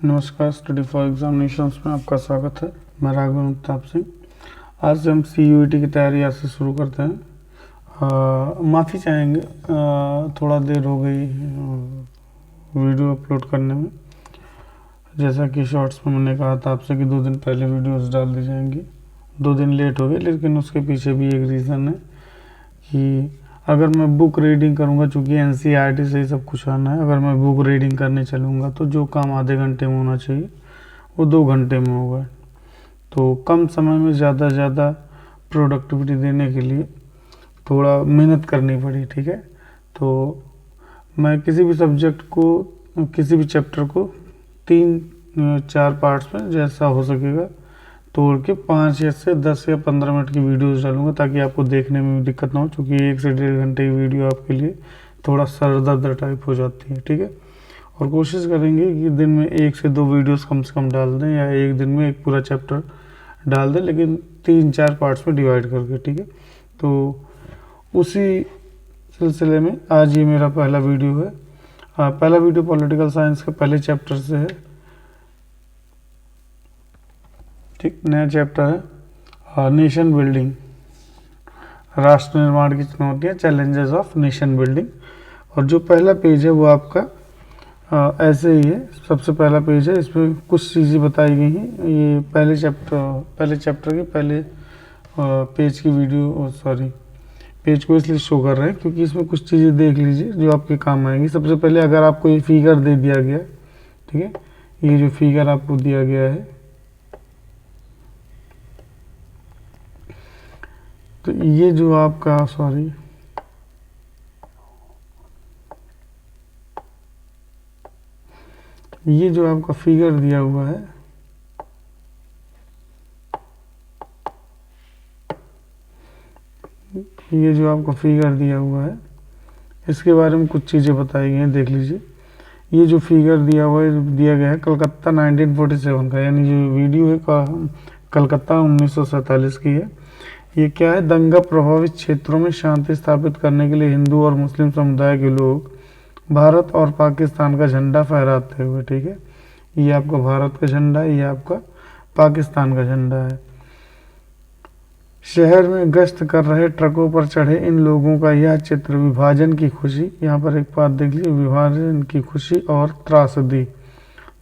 नमस्कार, study for examinations में आपका स्वागत है। मैं राघव मुक्ताब सिंह। आज से हम CUET की तैयारी आज से शुरू करते हैं। माफ़ी चाहेंगे, थोड़ा देर हो गई वीडियो अपलोड करने में। जैसा कि शॉर्ट्स में मैंने कहा था आपसे कि 2 दिन पहले वीडियोस डाल दी जाएंगी। 2 दिन लेट हो गए, लेकिन उसके पीछे भी एक रीज़न है कि अगर मैं बुक रीडिंग करूँगा, चूँकि NCERT से ही सब कुछ आना है, अगर मैं बुक रीडिंग करने चलूँगा तो जो काम आधे घंटे में होना चाहिए वो 2 घंटे में होगा। तो कम समय में ज़्यादा से ज़्यादा प्रोडक्टिविटी देने के लिए थोड़ा मेहनत करनी पड़ी, ठीक है। तो मैं किसी भी सब्जेक्ट को, किसी भी चैप्टर को 3-4 पार्ट्स में जैसा हो सकेगा तोड़ के 5 या से 10 या 15 मिनट की वीडियोस डालूंगा, ताकि आपको देखने में भी दिक्कत ना हो, क्योंकि 1 से 1.5 घंटे की वीडियो आपके लिए थोड़ा सर दर्द टाइप हो जाती है, ठीक है। और कोशिश करेंगे कि दिन में 1 से 2 वीडियोस कम से कम डाल दें, या एक दिन में एक पूरा चैप्टर डाल दें, लेकिन 3-4 पार्ट्स में डिवाइड करके, ठीक है। तो उसी सिलसिले में आज ये मेरा पहला वीडियो है। पहला वीडियो पॉलिटिकल साइंस के पहले चैप्टर से है, ठीक। नया चैप्टर है नेशन बिल्डिंग, राष्ट्र निर्माण की चुनौतियाँ, चैलेंजेस ऑफ नेशन बिल्डिंग। और जो पहला पेज है वो आपका ऐसे ही है। सबसे पहला पेज है, इसमें कुछ चीज़ें बताई गई हैं। ये पहले चैप्टर के पहले पेज की वीडियो, पेज को इसलिए शो कर रहे हैं क्योंकि इसमें कुछ चीज़ें देख लीजिए जो आपके काम आएंगी। सबसे पहले अगर आपको ये फिगर दे दिया गया, ठीक है, ये जो फिगर आपको दिया गया है, तो ये जो आपका ये जो आपका फिगर दिया हुआ है, ये जो आपका फिगर दिया हुआ है, इसके बारे में कुछ चीज़ें बताई गई हैं, देख लीजिए। ये जो फिगर दिया हुआ है, दिया गया है कलकत्ता 1947 का, यानी जो वीडियो है कलकत्ता 1947 की है। ये क्या है, दंगा प्रभावित क्षेत्रों में शांति स्थापित करने के लिए हिंदू और मुस्लिम समुदाय के लोग भारत और पाकिस्तान का झंडा फहराते हुए, ठीक है। ये आपका भारत का झंडा है, ये आपका पाकिस्तान का झंडा है। शहर में गश्त कर रहे ट्रकों पर चढ़े इन लोगों का यह चित्र विभाजन की खुशी, यहाँ पर एक बात देख लीजिए, विभाजन की खुशी और त्रासदी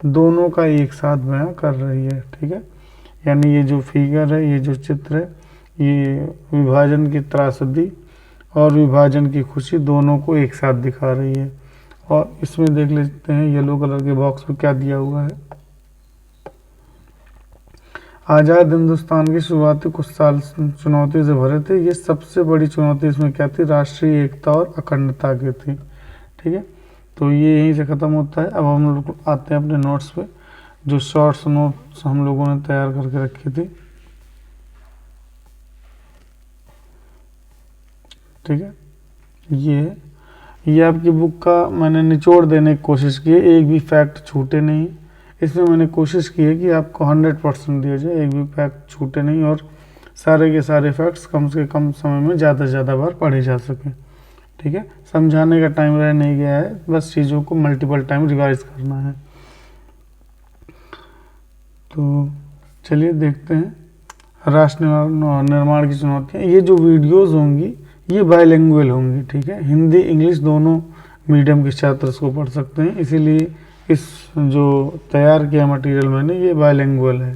दोनों का एक साथ बयां कर रही है, ठीक है। यानी ये जो फिगर है, ये जो चित्र है, ये विभाजन की त्रासदी और विभाजन की खुशी दोनों को एक साथ दिखा रही है। और इसमें देख लेते हैं येलो कलर के बॉक्स में क्या दिया हुआ है। आज़ाद हिंदुस्तान की शुरुआती कुछ साल चुनौती से भरे थे। ये सबसे बड़ी चुनौती इसमें क्या थी, राष्ट्रीय एकता और अखंडता की थी, ठीक है। तो ये यहीं से ख़त्म होता है। अब हम लोग आते हैं अपने नोट्स पे, जो शॉर्ट्स नोट्स हम लोगों ने तैयार करके रखी थी, ठीक है। ये आपकी बुक का मैंने निचोड़ देने की कोशिश की है, एक भी फैक्ट छूटे नहीं। इसमें मैंने कोशिश की है कि आपको 100% दिया जाए, एक भी फैक्ट छूटे नहीं, और सारे के सारे फैक्ट्स कम से कम समय में ज़्यादा से ज़्यादा बार पढ़े जा सकें, ठीक है। समझाने का टाइम रह नहीं गया है, बस चीज़ों को मल्टीपल टाइम रिवाइज करना है। तो चलिए देखते हैं राष्ट्र निर्माण की चुनौतियाँ। ये जो वीडियोज़ होंगी ये बाइलिंगुअल होंगी, ठीक है। हिंदी इंग्लिश दोनों मीडियम के छात्र इसको पढ़ सकते हैं, इसीलिए इस जो तैयार किया मटेरियल मैंने, ये बाइलिंगुअल है,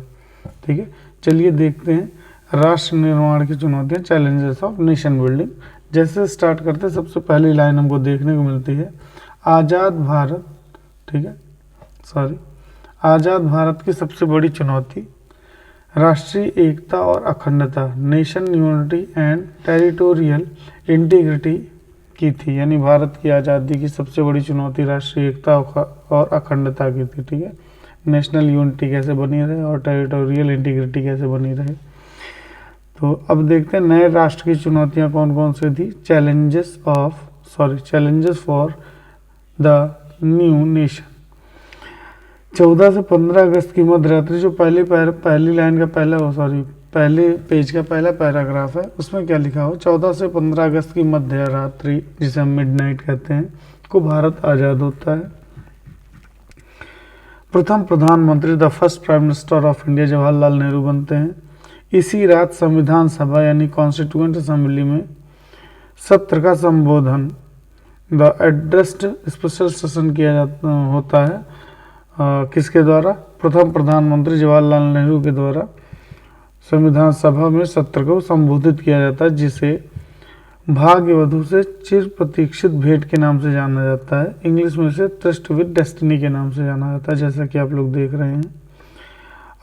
ठीक है। चलिए देखते हैं राष्ट्र निर्माण की चुनौतियाँ, चैलेंजेस ऑफ नेशन बिल्डिंग। जैसे स्टार्ट करते हैं, सबसे पहली लाइन हमको देखने को मिलती है, आज़ाद भारत, ठीक है, आज़ाद भारत की सबसे बड़ी चुनौती राष्ट्रीय एकता और अखंडता, nation unity and territorial integrity की थी। यानी भारत की आज़ादी की सबसे बड़ी चुनौती राष्ट्रीय एकता और अखंडता की थी, ठीक है। नेशनल यूनिटी कैसे बनी रहे और टेरिटोरियल इंटीग्रिटी कैसे बनी रहे। तो अब देखते हैं नए राष्ट्र की चुनौतियाँ कौन कौन सी थी। Challenges for the new nation. 14 से 15 अगस्त की मध्य रात्रि, जो पहली लाइन का पहले पेज का पहला पैराग्राफ है, उसमें क्या लिखा हो, 14 से 15 अगस्त की मध्य रात्रि, जिसे हम मिडनाइट कहते हैं, को भारत आज़ाद होता है। प्रथम प्रधानमंत्री the first prime minister of India Jawaharlal Nehru बनते हैं। इसी रात संविधान सभा यानी कॉन्स्टिट्यूएंट असेंबली में सत्र का संबोधन द एड्रेस्ड स्पेशल सेशन किया जाता होता है। किसके द्वारा? प्रथम प्रधानमंत्री जवाहरलाल नेहरू के द्वारा संविधान सभा में सत्र को संबोधित किया जाता है, जिसे भाग्यवधु से चिर प्रतीक्षित भेंट के नाम से जाना जाता है। इंग्लिश में इसे ट्रस्ट विद डेस्टिनी के नाम से जाना जाता है, जैसा कि आप लोग देख रहे हैं।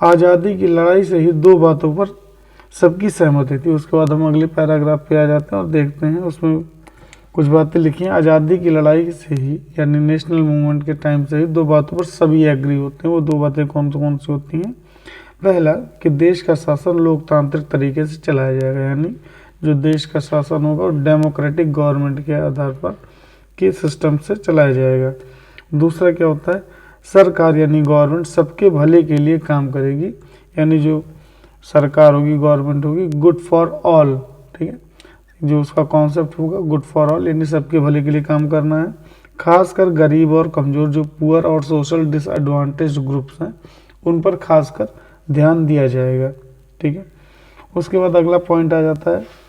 आज़ादी की लड़ाई से ही दो बातों पर सबकी सहमति थी। उसके बाद हम अगले पैराग्राफ पे आ जाते हैं और देखते हैं उसमें कुछ बातें लिखी हैं। आज़ादी की लड़ाई से ही यानी नेशनल मूवमेंट के टाइम से ही दो बातों पर सभी एग्री होते हैं। वो दो बातें कौन सी होती हैं? पहला कि देश का शासन लोकतांत्रिक तरीके से चलाया जाएगा, यानी जो देश का शासन होगा वो डेमोक्रेटिक गवर्नमेंट के आधार पर के सिस्टम से चलाया जाएगा। दूसरा क्या होता है? सरकार यानी गवर्नमेंट सबके भले के लिए काम करेगी, यानी जो सरकार होगी, गवर्नमेंट होगी, गुड फॉर ऑल। ठीक है, जो उसका कॉन्सेप्ट होगा गुड फॉर ऑल, यानी सबके भले के लिए काम करना है। खासकर गरीब और कमज़ोर जो पुअर और सोशल डिसएडवांटेज ग्रुप्स हैं उन पर खासकर ध्यान दिया जाएगा। ठीक है, उसके बाद अगला पॉइंट आ जाता है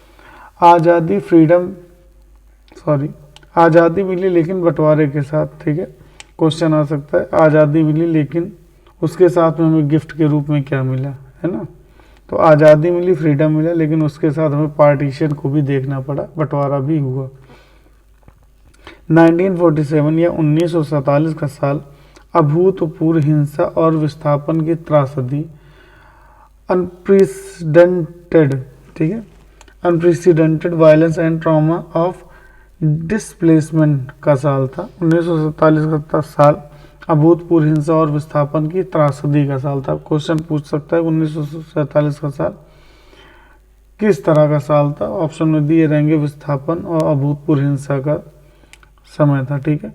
आज़ादी मिली लेकिन बंटवारे के साथ। ठीक है, क्वेश्चन आ सकता है आज़ादी मिली लेकिन उसके साथ में हमें गिफ्ट के रूप में क्या मिला, है ना? तो आज़ादी मिली, फ्रीडम मिला, लेकिन उसके साथ हमें पार्टीशन को भी देखना पड़ा, बंटवारा भी हुआ। 1947 या 1947 का साल अभूतपूर्व हिंसा और विस्थापन की त्रासदी, अनप्रेसिडेंटेड, ठीक है, unprecedented violence and trauma of displacement का साल था। 1947 का साल अभूतपूर्व हिंसा और विस्थापन की त्रासदी का साल था। क्वेश्चन पूछ सकता है 1947 का साल किस तरह का साल था? ऑप्शन में दिए रहेंगे विस्थापन और अभूतपूर्व हिंसा का समय था। ठीक है,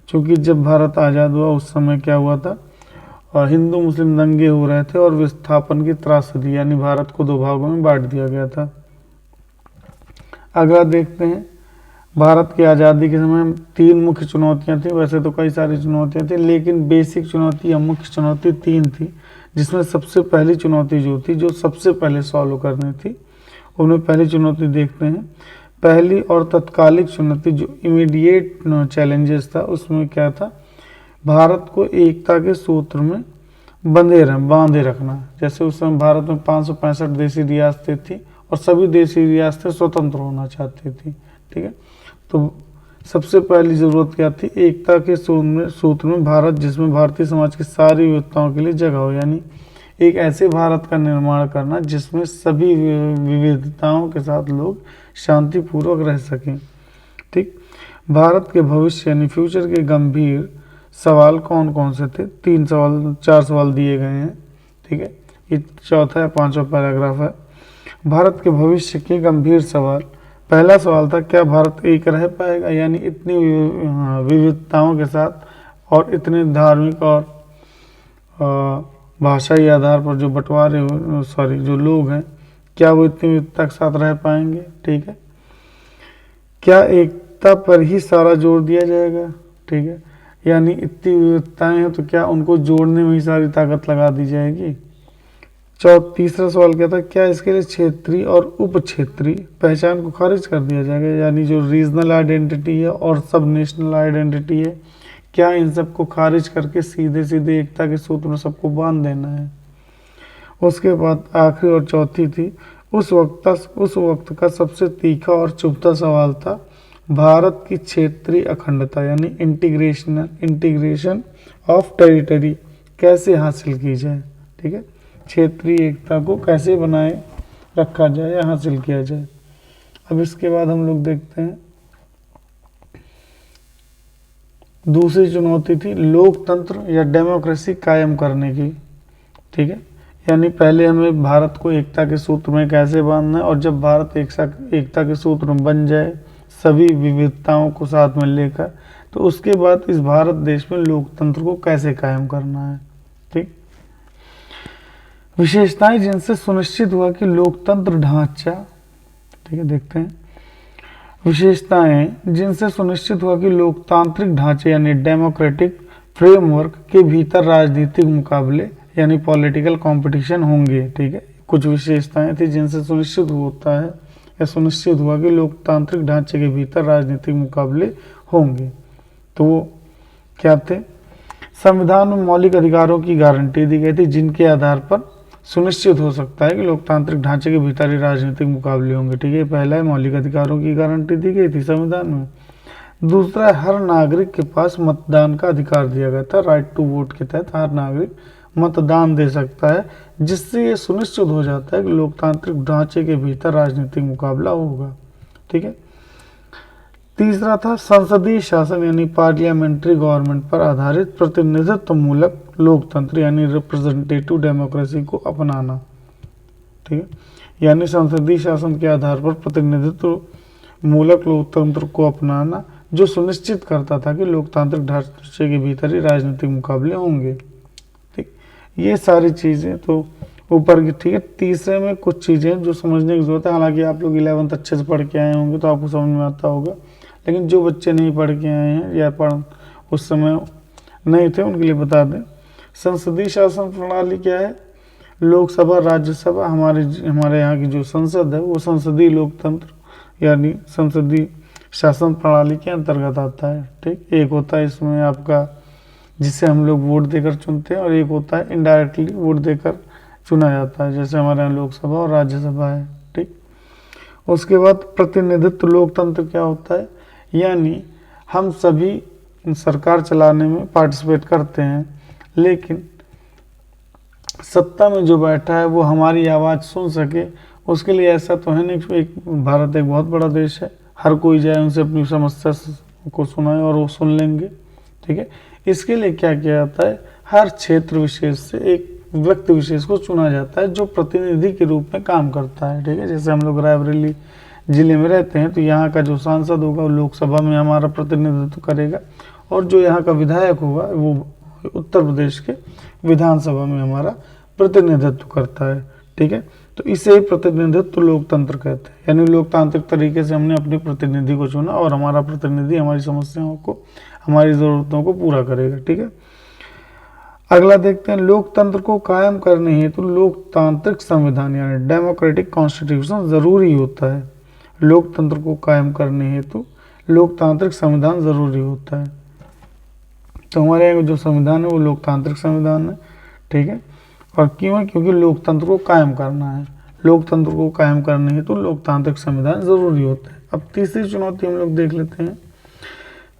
क्योंकि जब भारत आज़ाद हुआ उस समय क्या हुआ था? और हिंदू मुस्लिम दंगे हो रहे थे और विस्थापन की त्रासदी यानी भारत को दो भागों में बांट दिया गया था। अगला देखते हैं, भारत की आज़ादी के समय तीन मुख्य चुनौतियां थी। वैसे तो कई सारी चुनौतियां थी, लेकिन बेसिक चुनौती या मुख्य चुनौती तीन थी, जिसमें सबसे पहली चुनौती जो थी, जो सबसे पहले सॉल्व करनी थी, उनमें पहली चुनौती देखते हैं। पहली और तत्कालिक चुनौती जो इमीडिएट चैलेंजेस था, उसमें क्या था? भारत को एकता के सूत्र में बांधे रखना। जैसे उस समय भारत में 565 देशी रियासतें थी और सभी देशी रियासतें स्वतंत्र होना चाहती थी। ठीक है, तो सबसे पहली ज़रूरत क्या थी? एकता के सूत्र में भारत, जिसमें भारतीय समाज की सारी विविधताओं के लिए जगह हो, यानी एक ऐसे भारत का निर्माण करना जिसमें सभी विविधताओं के साथ लोग शांतिपूर्वक रह सकें। ठीक, भारत के भविष्य यानी फ्यूचर के गंभीर सवाल कौन कौन से थे? चार सवाल दिए गए हैं। ठीक है, ये चौथा या पांचवा पैराग्राफ है। भारत के भविष्य के गंभीर सवाल। पहला सवाल था क्या भारत एक रह पाएगा, यानी इतनी विविधताओं के साथ और इतने धार्मिक और भाषाई आधार पर जो जो लोग हैं, क्या वो इतनी विविधता के साथ रह पाएंगे? ठीक है, क्या एकता पर ही सारा जोर दिया जाएगा? ठीक है, यानी इतनी विविधताएं हैं तो क्या उनको जोड़ने में ही सारी ताकत लगा दी जाएगी? तीसरा सवाल क्या था? क्या इसके लिए क्षेत्रीय और उप क्षेत्रीय पहचान को खारिज कर दिया जाएगा, यानी जो रीजनल आइडेंटिटी है और सब नेशनल आइडेंटिटी है, क्या इन सबको खारिज करके सीधे सीधे एकता के सूत्र में सबको बांध देना है? उसके बाद आखिरी और चौथी थी, उस वक्त का सबसे तीखा और चुभता सवाल था भारत की क्षेत्रीय अखंडता, यानी इंटीग्रेशन ऑफ टेरिटरी कैसे हासिल की जाए। ठीक है, क्षेत्रीय एकता को कैसे बनाए रखा जाए या हासिल किया जाए। अब इसके बाद हम लोग देखते हैं दूसरी चुनौती थी लोकतंत्र या डेमोक्रेसी कायम करने की। ठीक है, यानी पहले हमें भारत को एकता के सूत्र में कैसे बांधना है, और जब भारत एकता के सूत्र में बन जाए सभी विविधताओं को साथ में लेकर, तो उसके बाद इस भारत देश में लोकतंत्र को कैसे कायम करना है। ठीक, विशेषताएं जिनसे सुनिश्चित हुआ कि लोकतंत्र ढांचा, ठीक है, देखते हैं विशेषताएं जिनसे सुनिश्चित हुआ कि लोकतांत्रिक ढांचे यानी डेमोक्रेटिक फ्रेमवर्क के भीतर राजनीतिक मुकाबले यानी पॉलिटिकल कंपटीशन होंगे। ठीक है, कुछ विशेषताएं थी जिनसे सुनिश्चित होता है या सुनिश्चित हुआ कि लोकतांत्रिक ढांचे के भीतर राजनीतिक मुकाबले होंगे। तो वो क्या थे? संविधान में मौलिक अधिकारों की गारंटी दी गई थी जिनके आधार पर सुनिश्चित हो सकता है कि लोकतांत्रिक ढांचे के भीतर ही राजनीतिक मुकाबले होंगे। ठीक है, पहला है मौलिक अधिकारों की गारंटी दी गई थी संविधान में। दूसरा, हर नागरिक के पास मतदान का अधिकार दिया गया था। राइट टू वोट के तहत हर नागरिक मतदान दे सकता है, जिससे ये सुनिश्चित हो जाता है कि लोकतांत्रिक ढांचे के भीतर राजनीतिक मुकाबला होगा। ठीक है। तीसरा था संसदीय शासन यानी पार्लियामेंट्री गवर्नमेंट पर आधारित प्रतिनिधित्व मूलक लोकतंत्र यानी रिप्रेजेंटेटिव डेमोक्रेसी को अपनाना। ठीक है, यानी संसदीय शासन के आधार पर प्रतिनिधित्व मूलक लोकतंत्र को अपनाना, जो सुनिश्चित करता था कि लोकतांत्रिक ढांचे के भीतर ही राजनीतिक मुकाबले होंगे। ठीक, ये सारी चीज़ें तो ऊपर की। ठीक है, तीसरे में कुछ चीज़ें जो समझने की जरूरत है। हालांकि आप लोग 11th अच्छे से पढ़ के आए होंगे तो आपको समझ में आता होगा, लेकिन जो बच्चे नहीं पढ़ के आए हैं या उस समय नहीं थे उनके लिए बता दें। संसदीय शासन प्रणाली क्या है? लोकसभा, राज्यसभा, हमारे यहाँ की जो संसद है वो संसदीय लोकतंत्र यानी संसदीय शासन प्रणाली के अंतर्गत आता है। ठीक, एक होता है इसमें आपका जिसे हम लोग वोट देकर चुनते हैं और एक होता है इनडायरेक्टली वोट देकर चुना जाता है, जैसे हमारे यहाँ लोकसभा और राज्यसभा है। ठीक, उसके बाद प्रतिनिधित्व लोकतंत्र क्या होता है? यानी हम सभी सरकार चलाने में पार्टिसिपेट करते हैं, लेकिन सत्ता में जो बैठा है वो हमारी आवाज़ सुन सके, उसके लिए ऐसा तो है नहीं कि भारत एक बहुत बड़ा देश है, हर कोई जाए उनसे अपनी समस्या को सुनाए और वो सुन लेंगे। ठीक है, इसके लिए क्या किया जाता है? हर क्षेत्र विशेष से एक व्यक्ति विशेष को चुना जाता है जो प्रतिनिधि के रूप में काम करता है। ठीक है, जैसे हम लोग रायबरेली जिले में रहते हैं तो यहाँ का जो सांसद होगा वो लोकसभा में हमारा प्रतिनिधित्व करेगा, और जो यहाँ का विधायक होगा वो उत्तर प्रदेश के विधानसभा में हमारा प्रतिनिधित्व करता है। ठीक है, तो इसे ही प्रतिनिधित्व लोकतंत्र कहते हैं, यानी लोकतांत्रिक तरीके से हमने अपने प्रतिनिधि को चुना और हमारा प्रतिनिधि हमारी समस्याओं को, हमारी ज़रूरतों को पूरा करेगा। ठीक है, अगला देखते हैं। लोकतंत्र को कायम करने हेतु लोकतांत्रिक संविधान यानी डेमोक्रेटिक कॉन्स्टिट्यूशन जरूरी होता है। लोकतंत्र को कायम करने हेतु लोकतांत्रिक संविधान जरूरी होता है। तो हमारे यहाँ जो संविधान है वो लोकतांत्रिक संविधान है। ठीक है, और क्यों है? क्योंकि लोकतंत्र को कायम करना है। लोकतंत्र को कायम करने हेतु लोकतांत्रिक संविधान जरूरी होता है। अब तीसरी चुनौती हम लोग देख लेते हैं।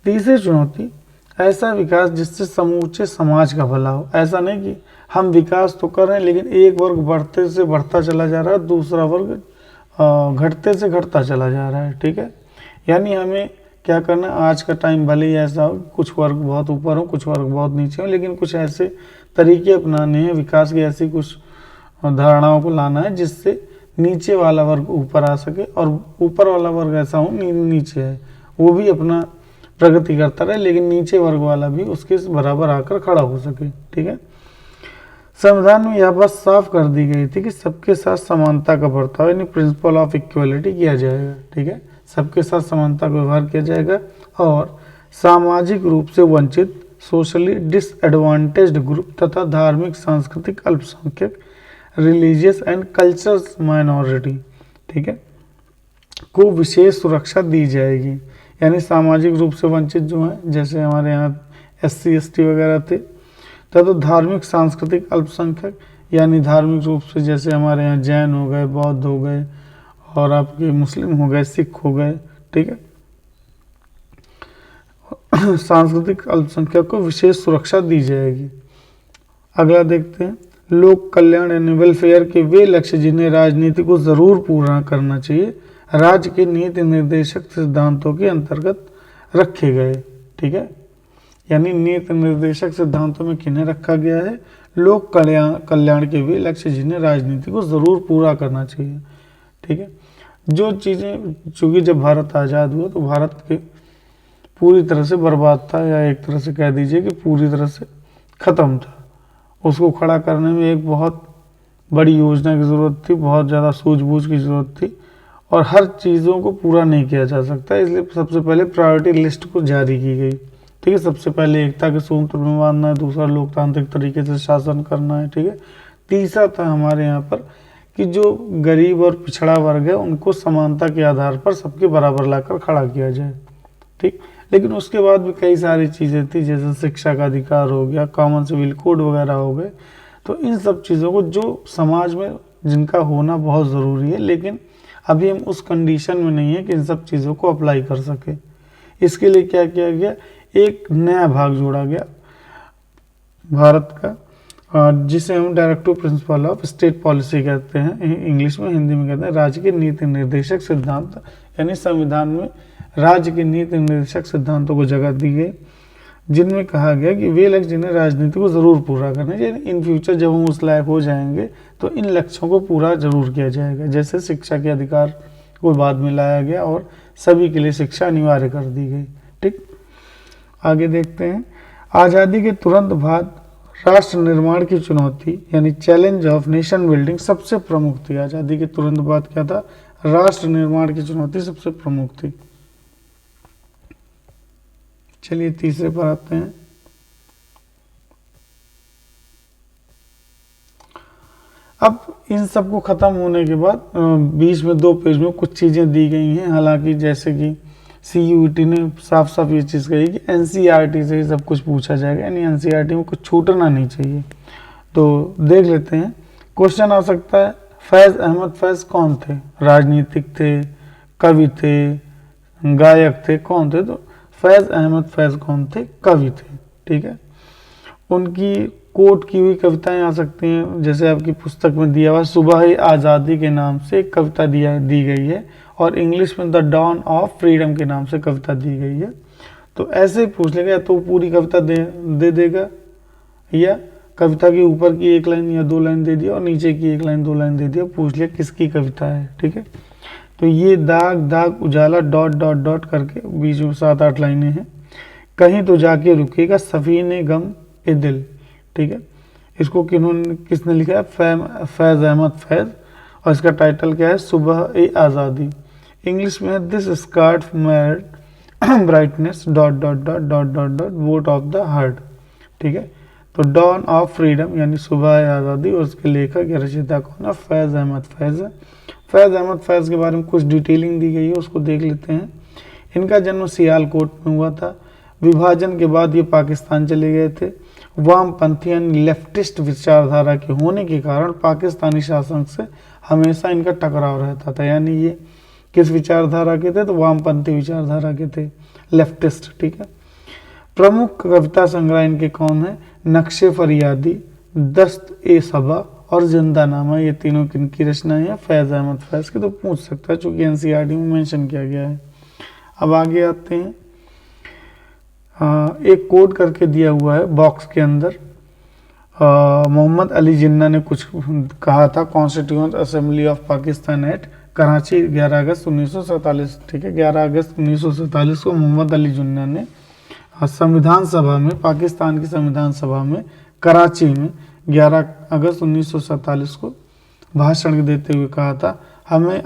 तीसरी चुनौती, ऐसा विकास जिससे समूचे समाज का भला हो। ऐसा नहीं कि हम विकास तो कर रहे हैं लेकिन एक वर्ग बढ़ते से बढ़ता चला जा रहा है, दूसरा वर्ग घटते से घटता चला जा रहा है। ठीक है, यानी हमें क्या करना है? आज का टाइम भले ही ऐसा हो, कुछ वर्ग बहुत ऊपर हो, कुछ वर्ग बहुत नीचे हो, लेकिन कुछ ऐसे तरीके अपनाने हैं, विकास की ऐसी कुछ धारणाओं को लाना है जिससे नीचे वाला वर्ग ऊपर आ सके और ऊपर वाला वर्ग ऐसा हो नीचे है वो भी अपना प्रगति करता रहे, लेकिन नीचे वर्ग वाला भी उसके बराबर आकर खड़ा हो सके। ठीक है, संविधान में यह बात साफ कर दी गई थी कि सबके साथ समानता का बर्ताव यानी प्रिंसिपल ऑफ इक्वलिटी किया जाएगा। ठीक है, सबके साथ समानता का व्यवहार किया जाएगा और सामाजिक रूप से वंचित, सोशली डिसएडवांटेज्ड ग्रुप तथा धार्मिक सांस्कृतिक अल्पसंख्यक, रिलीजियस एंड कल्चरल माइनॉरिटी, ठीक है, को विशेष सुरक्षा दी जाएगी। यानी सामाजिक रूप से वंचित जो हैं, जैसे हमारे यहाँ SC ST वगैरह थे, तथा धार्मिक सांस्कृतिक अल्पसंख्यक यानी धार्मिक रूप से जैसे हमारे यहाँ जैन हो गए, बौद्ध हो गए और आपके मुस्लिम हो गए, सिख हो गए। ठीक है, सांस्कृतिक अल्पसंख्यक को विशेष सुरक्षा दी जाएगी। अगला देखते हैं। लोक कल्याण यानी वेलफेयर के वे लक्ष्य जिन्हें राजनीति को जरूर पूरा करना चाहिए राज्य के नीति निर्देशक सिद्धांतों के अंतर्गत रखे गए। ठीक है, यानी नीति निर्देशक सिद्धांतों में किन्हें रखा गया है? लोक कल्याण के वे लक्ष्य जिन्हें राजनीति को जरूर पूरा करना चाहिए। ठीक है, जो चीज़ें, चूँकि जब भारत आज़ाद हुआ तो भारत के पूरी तरह से बर्बाद था, या एक तरह से कह दीजिए कि पूरी तरह से ख़त्म था। उसको खड़ा करने में एक बहुत बड़ी योजना की ज़रूरत थी, बहुत ज़्यादा सूझबूझ की ज़रूरत थी, और हर चीज़ों को पूरा नहीं किया जा सकता, इसलिए सबसे पहले प्रायोरिटी लिस्ट को जारी की गई। ठीक है। सबसे पहले एकता के सूत्र में बांधना है, दूसरा लोकतांत्रिक तरीके से शासन करना है, ठीक है। तीसरा था हमारे यहाँ पर कि जो गरीब और पिछड़ा वर्ग है उनको समानता के आधार पर सबके बराबर लाकर खड़ा किया जाए, ठीक। लेकिन उसके बाद भी कई सारी चीज़ें थी, जैसे शिक्षा का अधिकार हो गया, कॉमन सिविल कोड वगैरह हो गए। तो इन सब चीज़ों को जो समाज में जिनका होना बहुत ज़रूरी है, लेकिन अभी हम उस कंडीशन में नहीं है कि इन सब चीज़ों को अप्लाई कर सके। इसके लिए क्या किया गया, एक नया भाग जोड़ा गया भारत का, जिसे हम directive principle of state policy कहते हैं इंग्लिश में, हिंदी में कहते हैं राज्य के नीति निर्देशक सिद्धांत। यानी संविधान में राज्य के नीति निर्देशक सिद्धांतों को जगह दी गई, जिनमें कहा गया कि वे लक्ष्य जिन्हें राजनीति को ज़रूर पूरा करना है, इन फ्यूचर जब हम उस लायक हो जाएंगे तो इन लक्ष्यों को पूरा जरूर किया जाएगा। जैसे शिक्षा के अधिकार को बाद में लाया गया और सभी के लिए शिक्षा अनिवार्य कर दी गई, ठीक। आगे देखते हैं, आज़ादी के तुरंत बाद राष्ट्र निर्माण की चुनौती यानी चैलेंज ऑफ नेशन बिल्डिंग सबसे प्रमुख थी। आज़ादी के तुरंत बाद क्या था, राष्ट्र निर्माण की चुनौती सबसे प्रमुख थी। चलिए तीसरे पर आते हैं। अब इन सब को ख़त्म होने के बाद बीच में 2 पेज में कुछ चीज़ें दी गई हैं, हालांकि जैसे कि CUET ने साफ साफ ये चीज़ कही कि NCERT से ही सब कुछ पूछा जाएगा, यानी NCERT में कुछ छूटना नहीं चाहिए। तो देख लेते हैं, क्वेश्चन आ सकता है, फैज़ अहमद फैज़ कौन थे, राजनीतिक थे, कवि थे, गायक थे, कौन थे? तो फैज़ अहमद फैज़ कौन थे, कवि थे, ठीक है। उनकी कोट की हुई कविताएं आ सकती हैं, जैसे आपकी पुस्तक में दिया हुआ सुबह आज़ादी के नाम से एक कविता दी गई है, और इंग्लिश में द डॉन ऑफ फ्रीडम के नाम से कविता दी गई है। तो ऐसे ही पूछ लेगा, तो पूरी कविता दे देगा, या कविता के ऊपर की 1 लाइन या 2 लाइन दे दिया और नीचे की 1 लाइन 2 लाइन दे दिया, पूछ लिया किसकी कविता है, ठीक है। तो ये दाग दाग उजाला डॉट डॉट डॉट करके बीच में 7-8 लाइनें हैं। कहीं तो जाके रुकेगा सफीने गम ए दिल, ठीक है। इसको किसने लिखा है, फैज़ अहमद फैज़, और इसका टाइटल क्या है, सुबह ए आज़ादी। इंग्लिश में है this scarf made brightness dot dot dot dot dot dot vote of the heart, ठीक है। तो डॉन ऑफ फ्रीडम यानी सुबह ए आज़ादी, और उसके लेखक या रचयिता कौन है, फैज़ अहमद फैज़ है। फैज़ अहमद फैज़ के बारे में कुछ डिटेलिंग दी गई है, उसको देख लेते हैं। इनका जन्म सियालकोट में हुआ था। विभाजन के बाद ये पाकिस्तान चले गए थे। वामपंथी यानी लेफ्टिस्ट विचारधारा के होने के कारण पाकिस्तानी शासन से हमेशा इनका टकराव रहता था। यानी ये किस विचारधारा के थे, तो वामपंथी विचारधारा के थे, लेफ्टिस्ट, ठीक है। प्रमुख कविता संग्रह इनके कौन है, नक्शे फरियादी, दस्त ए सबा और जिंदानामा, ये तीनों किनकी रचनाएं हैं, फैज़ अहमद फैज़ की। तो पूछ सकता है चूंकि NCERT में मेंशन किया गया है। अब आगे आते हैं, एक कोड करके दिया हुआ है बॉक्स के अंदर। मोहम्मद अली जिन्ना ने कुछ कहा था, constituent assembly of Pakistan at Karachi 11 August 1947, ठीक है। 11 अगस्त 1947 को मोहम्मद अली जिन्ना ने संविधान सभा में, पाकिस्तान की संविधान सभा में कराची में 11 अगस्त 1947 को भाषण देते हुए कहा था, हमें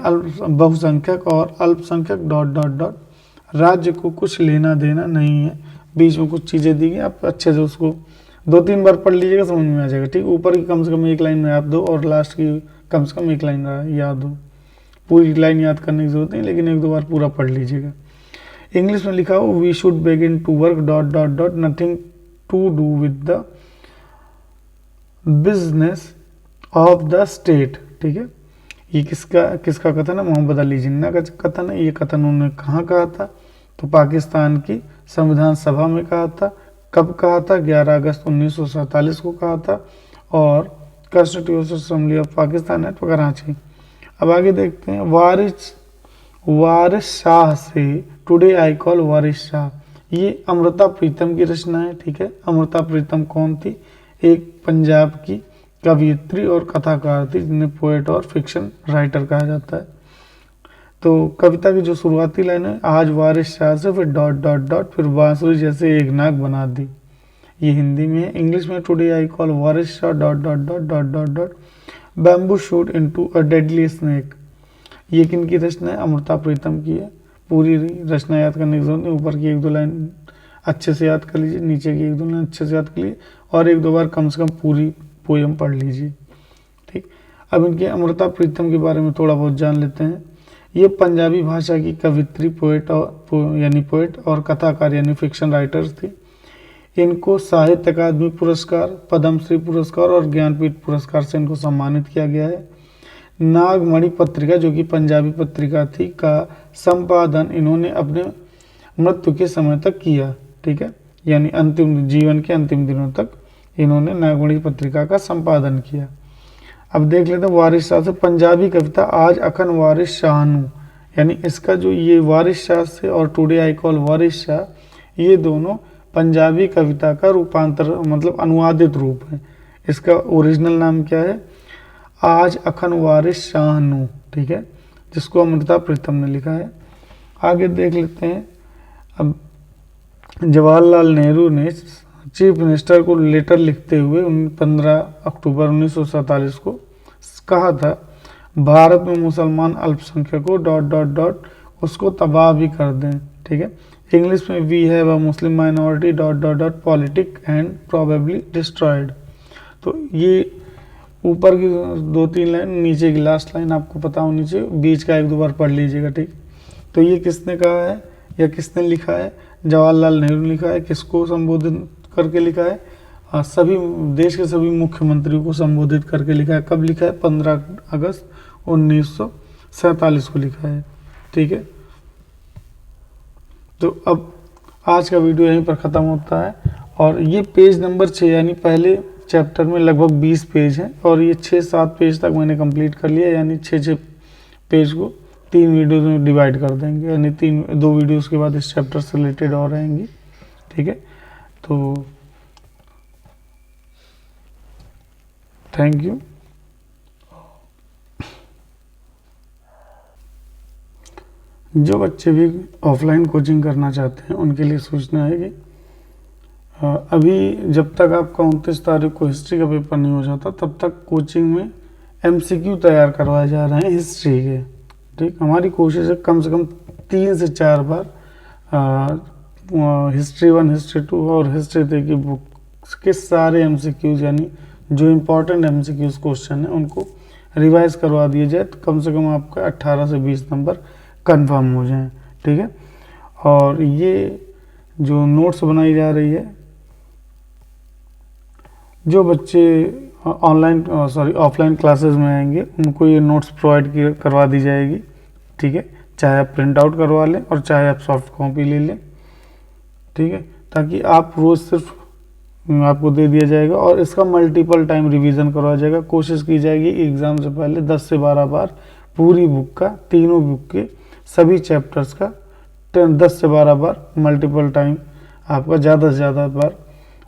बहुसंख्यक और अल्पसंख्यक डॉट डॉट डॉट राज्य को कुछ लेना देना नहीं है। बीच में कुछ चीज़ें दी गई, आप अच्छे से उसको 2-3 बार पढ़ लीजिएगा, समझ में आ जाएगा, ठीक। ऊपर की कम से कम 1 लाइन याद दो और लास्ट की कम से कम 1 लाइन याद हो। पूरी लाइन याद करने की जरूरत नहीं, लेकिन 1-2 बार पूरा पढ़ लीजिएगा। इंग्लिश में लिखा हो, we should begin to work dot dot dot nothing to do with the business of the state, ठीक है। ये किसका कथन है, मोहम्मद अली जिन्ना का कथन है। ये कथन उन्होंने कहाँ कहा था, तो पाकिस्तान की संविधान सभा में कहा था। कब कहा था, 11 अगस्त 1947 को कहा था, और constitution assembly of Pakistan at Karachi. अब आगे देखते हैं, वारिस शाह से today I call Waris Shah, ये अमृता प्रीतम की रचना है, ठीक है। अमृता प्रीतम कौन थी, एक पंजाब की कवियत्री और कथाकार थी, जिन्हें पोएट और फिक्शन राइटर कहा जाता है। तो कविता की जो शुरुआती लाइन है, आज वारिस शाह से, फिर डॉट डॉट डॉट, फिर बांसुरी जैसे एक नाक बना दी, ये हिंदी में है। इंग्लिश में today I call Waris Shah dot dot dot dot dot dot bamboo shoot into a deadly snake, ये किनकी रचना है, अमृता प्रीतम की है। पूरी रचना याद करने की जरूरत नहीं, ऊपर की 1-2 लाइन अच्छे से याद कर लीजिए, नीचे की 1-2 लाइन अच्छे से याद कर लीजिए और 1-2 बार कम से कम पूरी पोयम पढ़ लीजिए। ठीक, अब इनके अमृता प्रीतम के बारे में थोड़ा बहुत जान लेते हैं। ये पंजाबी भाषा की कवित्री, पोएट और कथाकार यानी फिक्शन राइटर्स थी। इनको साहित्य अकादमी पुरस्कार, पद्मश्री पुरस्कार और ज्ञानपीठ पुरस्कार से इनको सम्मानित किया गया है। नागमणि पत्रिका जो कि पंजाबी पत्रिका थी का संपादन इन्होंने अपने मृत्यु के समय तक किया। ठीक है, यानी अंतिम जीवन के अंतिम दिनों तक इन्होंने नागमणि पत्रिका का संपादन किया। अब देख लेते हैं वारिस शाह से पंजाबी कविता आज अखन वारिस शाहनु, यानी इसका जो ये वारिस शाह से और today I call Waris Shah, ये दोनों पंजाबी कविता का रूपांतर मतलब अनुवादित रूप है। इसका ओरिजिनल नाम क्या है? आज अखन वारिस शाहनु। ठीक है, जिसको अमृता प्रीतम ने लिखा है। आगे देख लेते हैं। अब जवाहरलाल नेहरू ने चीफ मिनिस्टर को लेटर लिखते हुए 15 अक्टूबर 1947 को कहा था भारत में मुसलमान अल्पसंख्यकों ... उसको तबाह भी कर दें। ठीक है, इंग्लिश में we have a Muslim minority ... politic and probably destroyed. तो ये ऊपर की 2-3 लाइन, नीचे की लास्ट लाइन आपको पता होनी चाहिए, बीच का 1-2 बार पढ़ लीजिएगा। ठीक, तो ये किसने कहा है या किसने लिखा है? जवाहरलाल नेहरू ने लिखा है। किसको संबोधित करके लिखा है? सभी देश के सभी मुख्यमंत्रियों को संबोधित करके लिखा है। कब लिखा है? 15 अगस्त 1947 को लिखा है। ठीक है, तो अब आज का वीडियो यहीं पर ख़त्म होता है। और ये पेज नंबर 6 यानी पहले चैप्टर में लगभग 20 पेज हैं और ये 6-7 पेज तक मैंने कंप्लीट कर लिया, यानी 6 पेज को 3 वीडियोज़ में डिवाइड कर देंगे, यानी 2 वीडियोज़ के बाद इस चैप्टर से रिलेटेड और रहेंगी। ठीक है, तो थैंक यू। जो बच्चे भी ऑफलाइन कोचिंग करना चाहते हैं उनके लिए सूचना है कि अभी जब तक आपका 29 तारीख को हिस्ट्री का पेपर नहीं हो जाता तब तक कोचिंग में MCQ तैयार करवाए जा रहे हैं हिस्ट्री के। ठीक, हमारी कोशिश है कम से कम 3 से 4 बार हिस्ट्री 1, हिस्ट्री 2 और हिस्ट्री 3 की बुक के सारे MCQs यानी जो इम्पोर्टेंट MCQs क्वेश्चन है उनको रिवाइज करवा दिए जाए, तो कम से कम आपका 18 से 20 नंबर कंफर्म हो जाएं। ठीक है, और ये जो नोट्स बनाई जा रही है, जो बच्चे ऑफलाइन क्लासेस में आएंगे उनको ये नोट्स प्रोवाइड करवा दी जाएगी। ठीक है, चाहे आप प्रिंट आउट करवा लें और चाहे आप सॉफ्ट कॉपी ले लें। ठीक है, ताकि आप रोज़ सिर्फ आपको दे दिया जाएगा और इसका मल्टीपल टाइम रिवीजन करवाया जाएगा। कोशिश की जाएगी एग्ज़ाम से पहले 10 से 12 बार पूरी बुक का, तीनों बुक के सभी चैप्टर्स का 10 से 12 बार मल्टीपल टाइम आपका ज़्यादा से ज़्यादा बार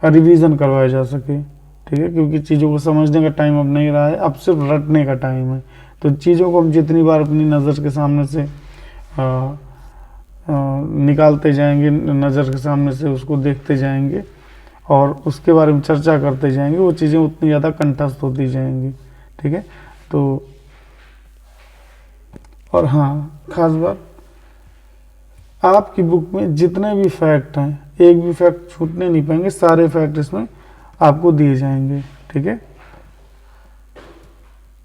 रिवीजन करवाया जा सके। ठीक है, क्योंकि चीज़ों को समझने का टाइम अब नहीं रहा है, अब सिर्फ रटने का टाइम है। तो चीज़ों को हम जितनी बार अपनी नज़र के सामने से निकालते जाएंगे, नज़र के सामने से उसको देखते जाएंगे और उसके बारे में चर्चा करते जाएंगे, वो चीज़ें उतनी ज़्यादा कंठस्थ होती जाएंगी। ठीक है, तो और हाँ, खास बात, आपकी बुक में जितने भी फैक्ट हैं, एक भी फैक्ट छूटने नहीं पाएंगे, सारे फैक्ट इसमें आपको दिए जाएंगे। ठीक है,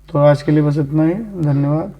तो आज के लिए बस इतना ही। धन्यवाद।